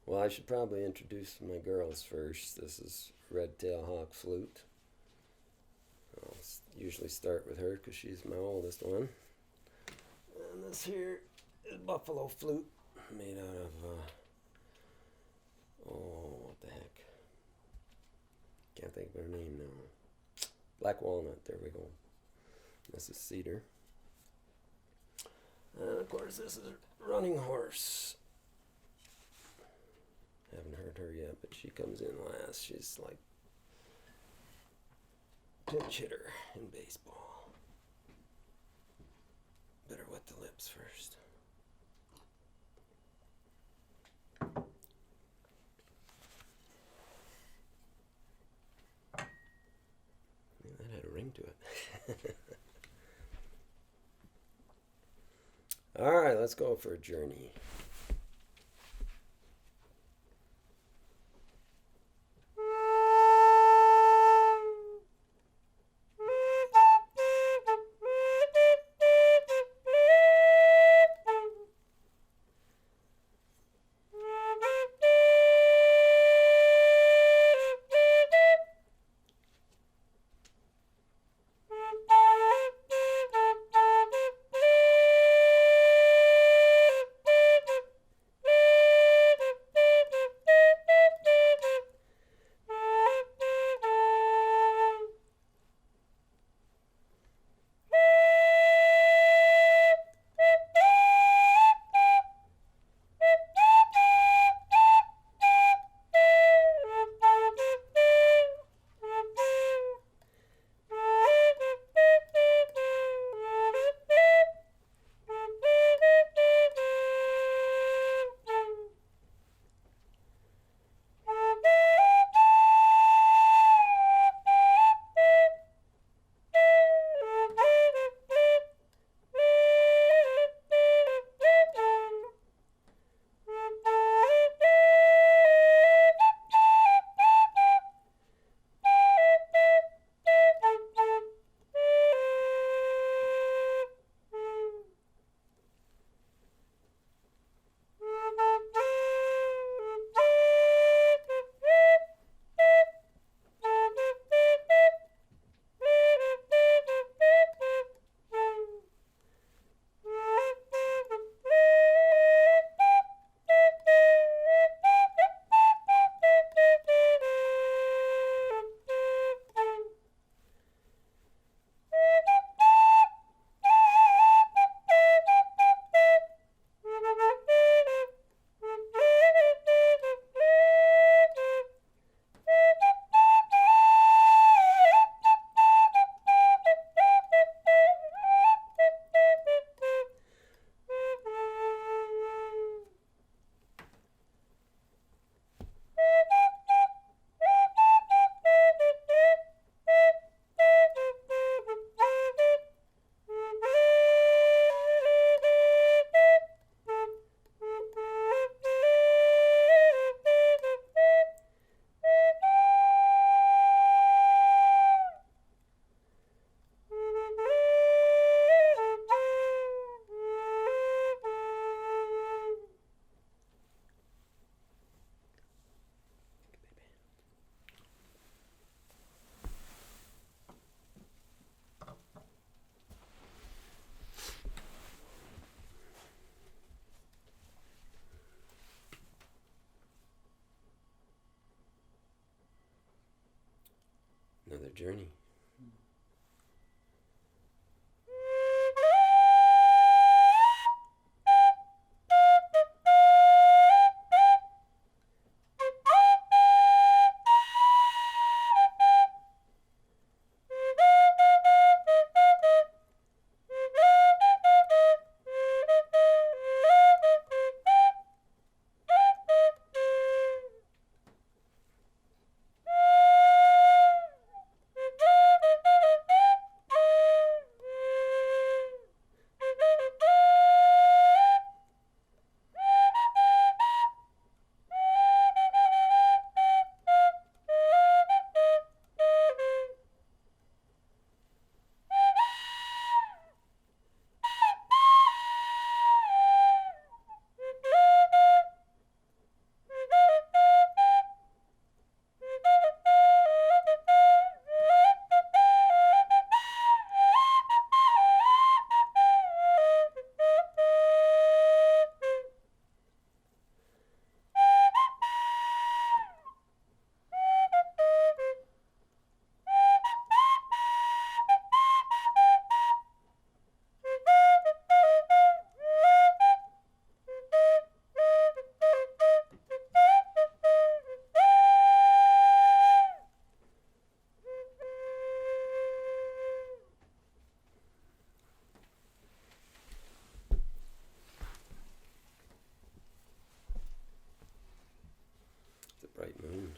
Well, I should probably introduce my girls first. This is Red-tailed Hawk Flute. I'll usually start with her because she's my oldest one. And this here is Buffalo Flute, made out of, what the heck? Can't think of her name now. Black walnut, there we go. This is cedar. And of course, this is Running Horse. Haven't heard her yet, but she comes in last. She's like pinch hitter in baseball. Better wet the lips first. Man, that had a ring to it. All right, let's go for a journey. Another journey. bright moon.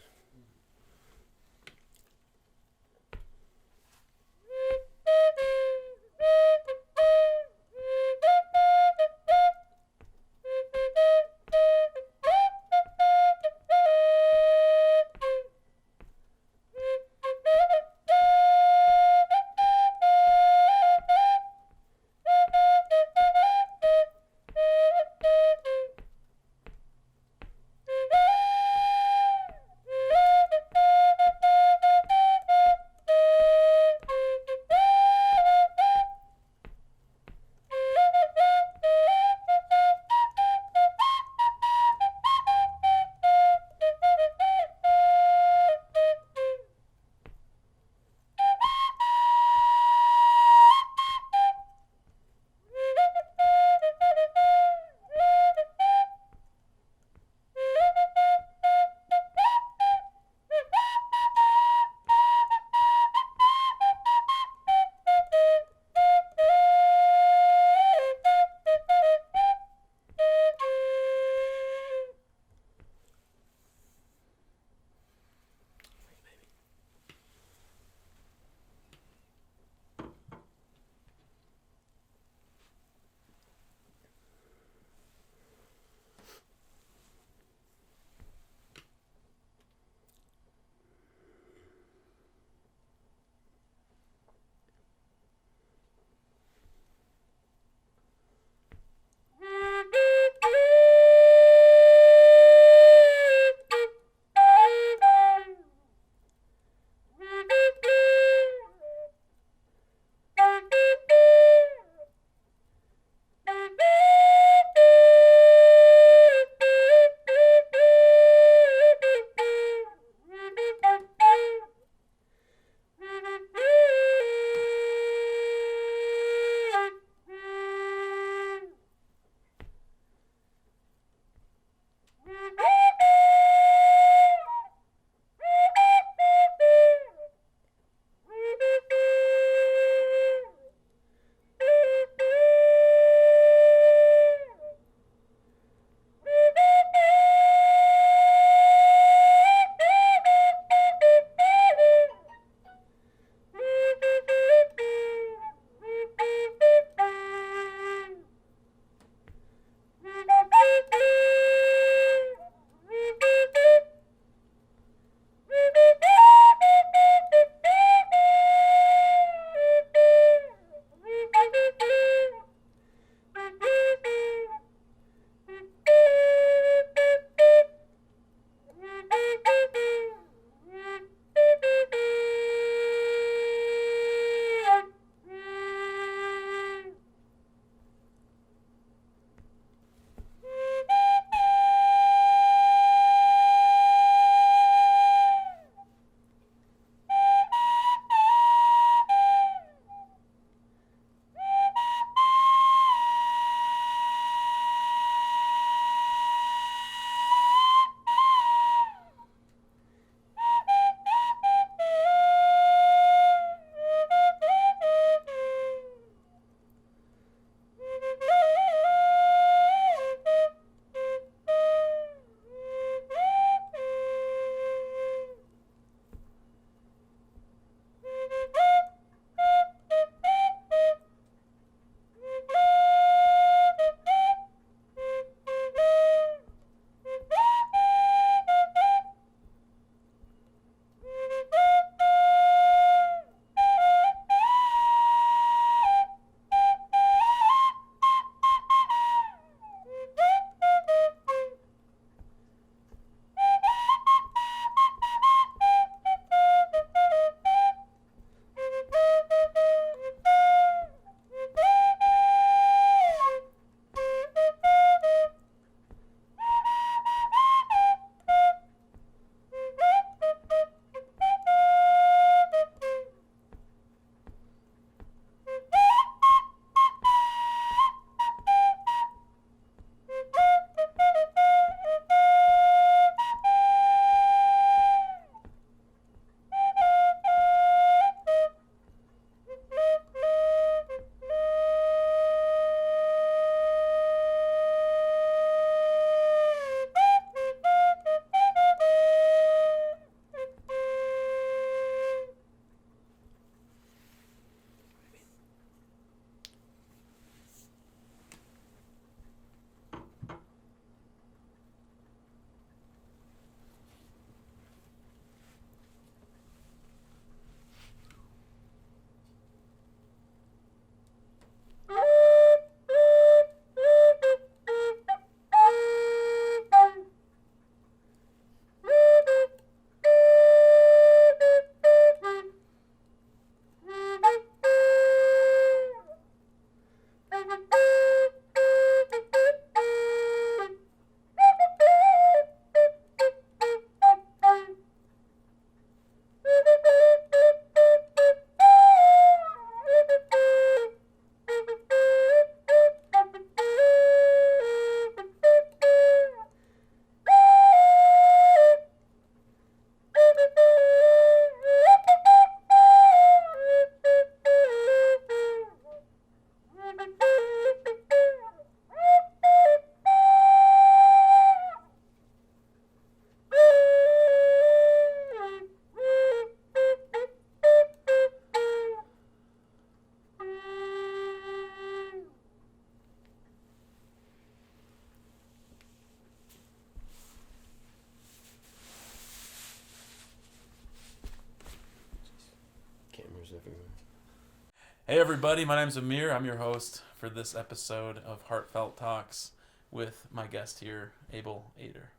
Hey everybody, my name's Amir. I'm your host for this episode of Heartfelt Talks with my guest here, Abel Ader.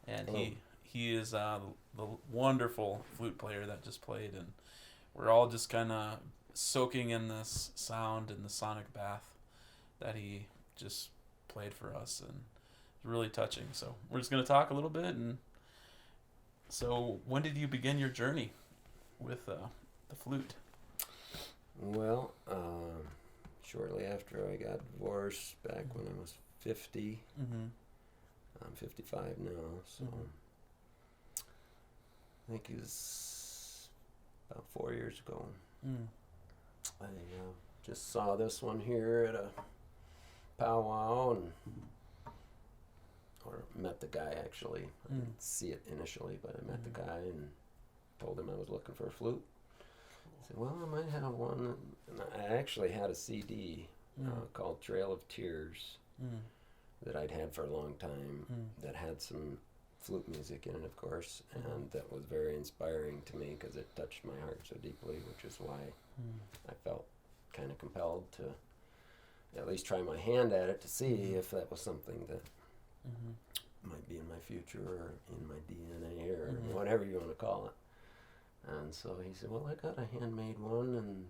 And Hello. he is the wonderful flute player that just played, and we're all just kind of soaking in this sound and the sonic bath that he just played for us, and it's really touching. So we're just going to talk a little bit. And so when did you begin your journey with the flute? Well, shortly after I got divorced back when I was 50. Mm-hmm. I'm 55 now, so Mm-hmm. I think it was about 4 years ago. Mm. I just saw this one here at a powwow, or met the guy actually. I didn't see it initially, but I met the guy and told him I was looking for a flute. I said, well, I might have one. And I actually had a CD called Trail of Tears that I'd had for a long time that had some flute music in it, of course, and that was very inspiring to me because it touched my heart so deeply, which is why I felt kind of compelled to at least try my hand at it to see if that was something that might be in my future or in my DNA or whatever you want to call it. And so he said, well, I got a handmade one, and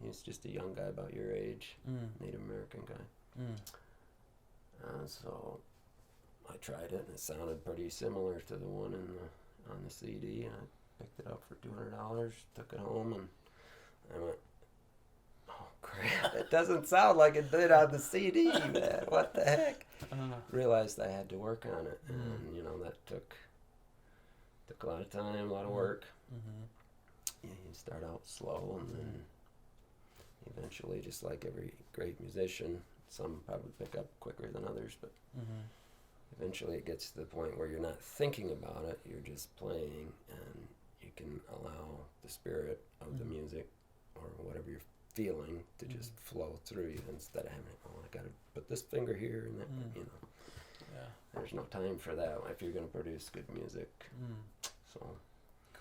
he's just a young guy about your age, Native American guy. And so I tried it, and it sounded pretty similar to the one on the CD, and I picked it up for $200, took it home, and I went, oh crap, it doesn't sound like it did on the CD, man, what the heck? Realized I had to work on it, and that took a lot of time, a lot of work. Yeah, you start out slow, and then eventually, just like every great musician, some probably pick up quicker than others, but eventually it gets to the point where you're not thinking about it, you're just playing, and you can allow the spirit of the music or whatever you're feeling to just flow through you instead of having, I got to put this finger here and that, Yeah. There's no time for that if you're going to produce good music. So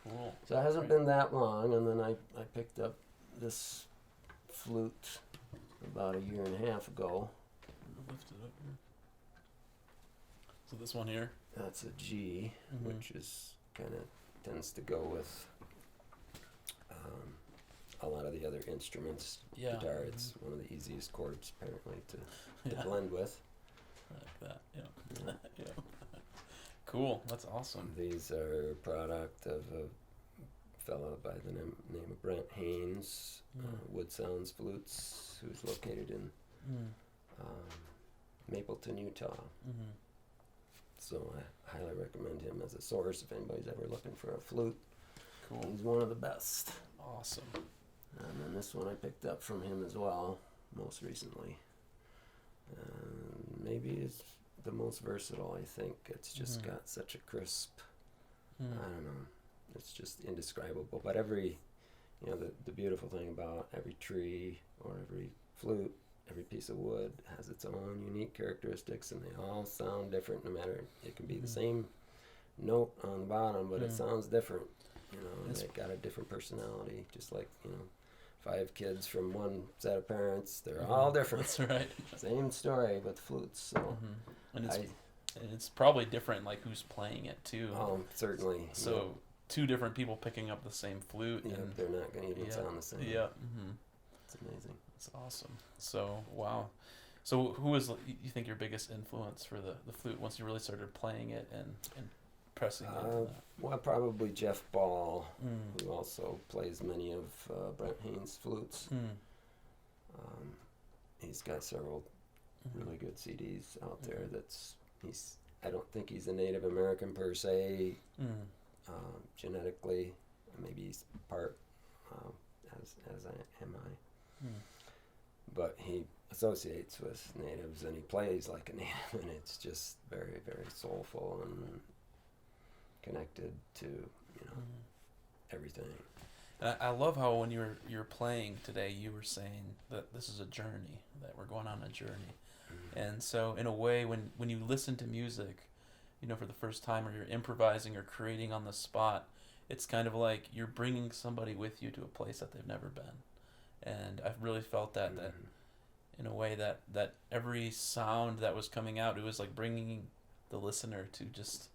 Cool. it hasn't been that long, and then I picked up this flute about a year and a half ago. Lift it up here. So this one here. That's a G, which is kind of tends to go with a lot of the other instruments. Yeah. Guitar, it's one of the easiest chords apparently to blend with. Like that. Yeah. Yeah. Cool. That's awesome. These are a product of a fellow by the name of Brent Haynes, Wood Sounds Flutes, who's located in Mapleton, Utah. So I highly recommend him as a source if anybody's ever looking for a flute. Cool. He's one of the best. Awesome. And then this one I picked up from him as well, most recently. Maybe it's the most versatile, I think. It's just got such a crisp, I don't know, it's just indescribable. But every, the beautiful thing about every tree or every flute, every piece of wood has its own unique characteristics, and they all sound different no matter, it can be the same note on the bottom, but it sounds different, and they've got a different personality, just like, 5 kids from one set of parents, they're all different. That's right. Same story with flutes, so. And it's probably different, like who's playing it too. Certainly. So 2 different people picking up the same flute. Yeah, and they're not going to even sound the same. Yeah. It's amazing. That's awesome. So, wow. So who was, you think, your biggest influence for the flute once you really started playing it and pressing into that? Well, probably Jeff Ball, who also plays many of Brent Haynes' flutes. He's got several really good CDs out there. I don't think he's a Native American per se, genetically. Maybe he's part, as am I. But he associates with natives, and he plays like a native, and it's just very, very soulful and connected to everything. And I love how when you were playing today, you were saying that this is a journey, that we're going on a journey. And so in a way, when you listen to music, for the first time, or you're improvising or creating on the spot, it's kind of like you're bringing somebody with you to a place that they've never been. and I've really felt that in a way that every sound that was coming out, it was like bringing the listener to just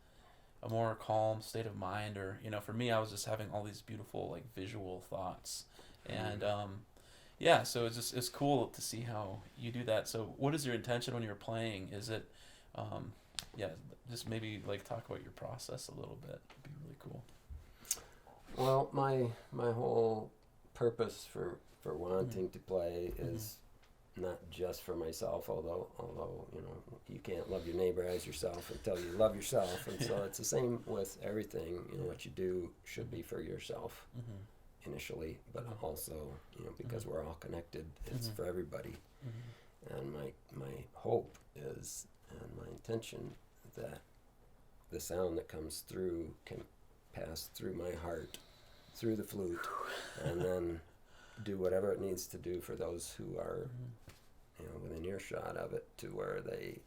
a more calm state of mind. Or for me, I was just having all these beautiful like visual thoughts, and yeah, so it's cool to see how you do that. So what is your intention when you're playing? Is it yeah, just maybe like talk about your process a little bit. It'd be really cool. Well, my whole purpose for wanting to play is not just for myself, although you can't love your neighbor as yourself until you love yourself, and so it's the same with everything. What you do should be for yourself initially, but also because we're all connected, it's for everybody. And my hope is, and my intention, that the sound that comes through can pass through my heart, through the flute, and then do whatever it needs to do for those who are within earshot of it, to where they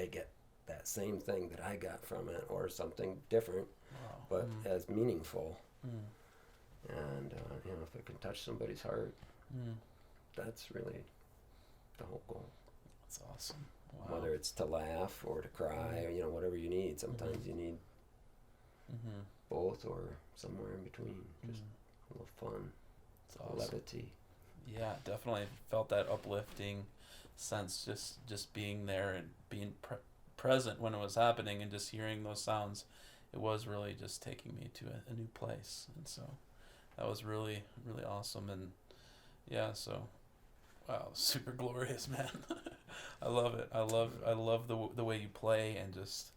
get that same thing that I got from it, or something different, but as meaningful. And if it can touch somebody's heart, that's really the whole goal. That's awesome. Wow. Whether it's to laugh or to cry, or whatever you need. Sometimes you need both, or somewhere in between. Just a little fun. That's awesome. Levity. Yeah, definitely felt that uplifting sense, just being there and being present when it was happening, and just hearing those sounds. It was really just taking me to a new place, and so that was really, really awesome. And yeah, so wow, super glorious, man. I love it. I love the way you play, and just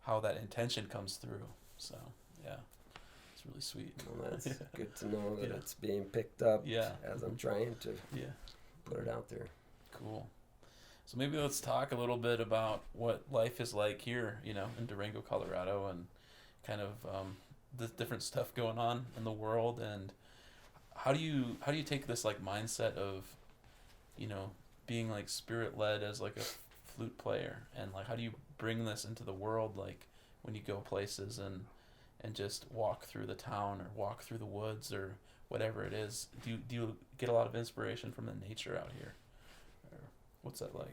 how that intention comes through. So yeah, it's really sweet. Well, that's good to know that it's being picked up as I'm trying to put it out there. Cool. So maybe let's talk a little bit about what life is like here, in Durango, Colorado, and kind of the different stuff going on in the world. And how do you take this like mindset of being like spirit led as like a flute player, and like how do you bring this into the world, like when you go places and just walk through the town or walk through the woods or whatever it is? Do you get a lot of inspiration from the nature out here, or what's that like?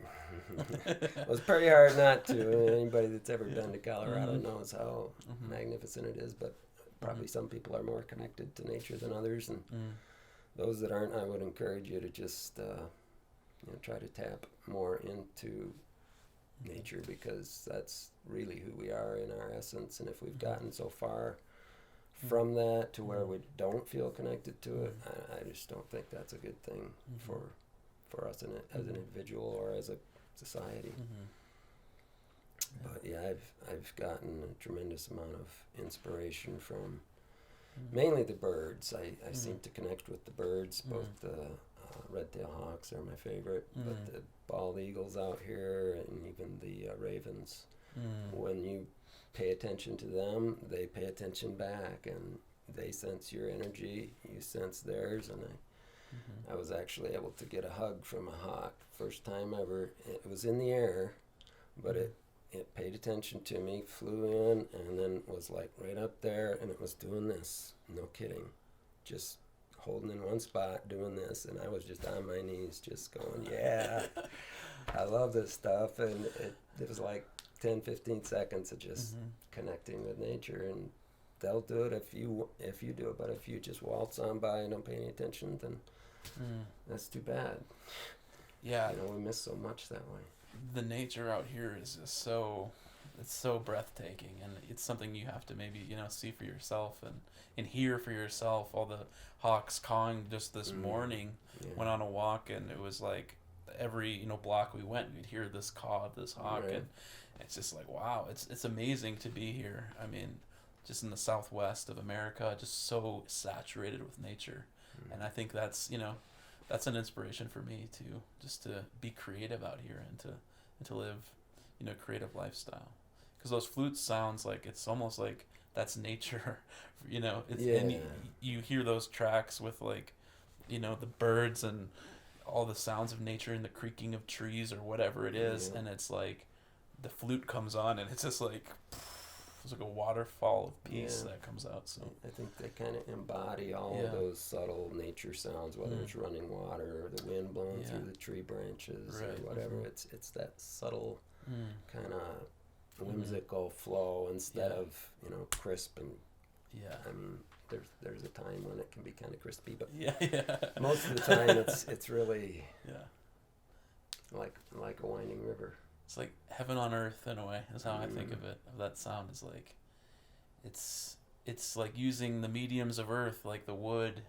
Well, it's pretty hard not to. Anybody that's ever been to Colorado knows how magnificent it is, but probably some people are more connected to nature than others, and those that aren't, I would encourage you to just try to tap more into nature, because that's really who we are in our essence. And if we've gotten so far from that to where we don't feel connected to it, I just don't think that's a good thing for us as an individual or as a society. But yeah, I've gotten a tremendous amount of inspiration from mainly the birds. I seem to connect with the birds, both the red-tailed hawks are my favorite, but the bald eagles out here, and even the ravens. When you pay attention to them, they pay attention back, and they sense your energy, you sense theirs. And I was actually able to get a hug from a hawk, first time ever. It was in the air, but it paid attention to me, flew in, and then was like right up there, and it was doing this, no kidding, just holding in one spot, doing this, and I was just on my knees, just going, yeah, I love this stuff. And it was like 10, 15 seconds of just connecting with nature, and they'll do it if you do it, but if you just waltz on by and don't pay any attention, then that's too bad. Yeah. We miss so much that way. The nature out here is just it's so breathtaking, and it's something you have to maybe see for yourself and hear for yourself. All the hawks cawing just this morning. Went on a walk, and it was like every block we went, we'd hear this caw of this hawk, and it's just like, wow, it's amazing to be here. I mean, just in the Southwest of America, just so saturated with nature. And I think that's that's an inspiration for me to be creative out here, and to live creative lifestyle, because those flutes sounds like it's almost like that's nature. And you hear those tracks with like the birds and all the sounds of nature and the creaking of trees or whatever it is, and it's like the flute comes on, and it's just like it's like a waterfall of peace Yeah. that comes out. So I think they kind of embody all Yeah. of those subtle nature sounds, whether it's running water or the wind blowing Yeah. through the tree branches Right. or whatever. Mhm. It's that subtle kind of Mhm. whimsical flow instead Yeah. of, you know, crisp. And Yeah. I mean, there's a time when it can be kind of crispy, but Yeah. Yeah. most of the time it's really Yeah. like a winding river. It's like heaven on earth in a way. Is how I think Mm. of it. Of that sound is like, it's like using the mediums of earth, like the wood,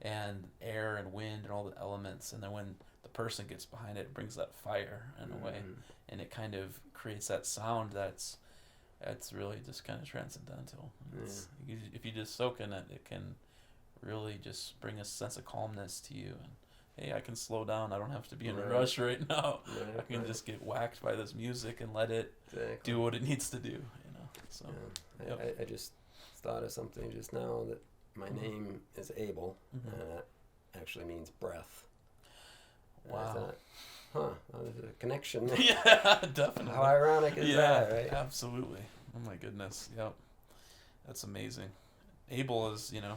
and air and wind and all the elements, and then when the person gets behind it, it brings that fire in a way, Mhm. and it kind of creates that sound that's really just kind of transcendental. If you just soak in it, it can really just bring a sense of calmness to you. And hey, I can slow down. I don't have to be in a Right. rush right now. Right, I can right. just get whacked by this music and let it Exactly. do what it needs to do. You know. So Yeah. Yep. I just thought of something just now that my name is Abel, Mhm. and that actually means breath. And Wow. I thought, well, there's a connection. Yeah, definitely. How ironic is that, right? Absolutely. Oh my goodness. Yep. That's amazing. Abel is, the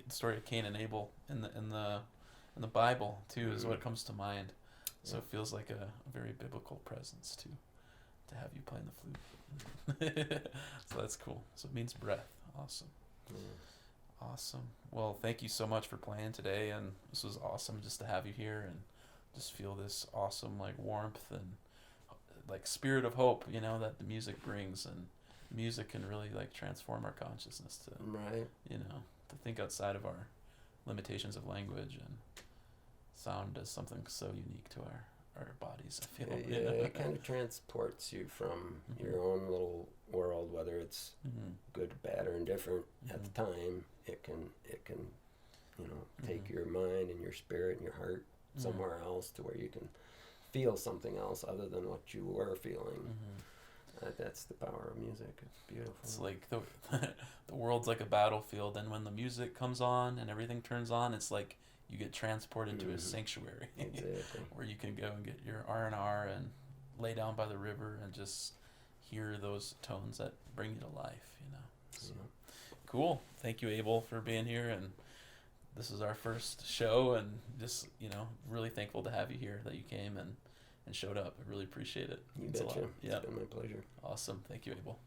story of Cain and Abel in the Bible too is what comes to mind. So Yeah. it feels like a very biblical presence to have you playing the flute. So that's cool. So it means breath. Awesome. Yeah. Awesome. Well, thank you so much for playing today, and this was awesome just to have you here and just feel this awesome like warmth and like spirit of hope, that the music brings, and music can really like transform our consciousness to, Right. to think outside of our limitations of language, and sound does something so unique to our bodies, I feel. Yeah, it kind of transports you from Mhm. your own little world, whether it's Mm-hmm. good, bad, or indifferent. At the Mhm. time, it can take your mind and your spirit and your heart somewhere else to where you can feel something else other than what you were feeling. Mm-hmm. That's the power of music. It's beautiful. It's like the world's like a battlefild, and when the music comes on and everything turns on, it's like you get transported to a sanctuary Exactly. where you can go and get your R&R and lay down by the river and just hear those tones that bring you to life. So cool. Thank you, Abel, for being here, and this is our first show, and just really thankful to have you here, that you came and showed up. I really appreciate it. You Means a lot. betcha. Yeah. It's been my pleasure. Awesome. Thank you, Abel.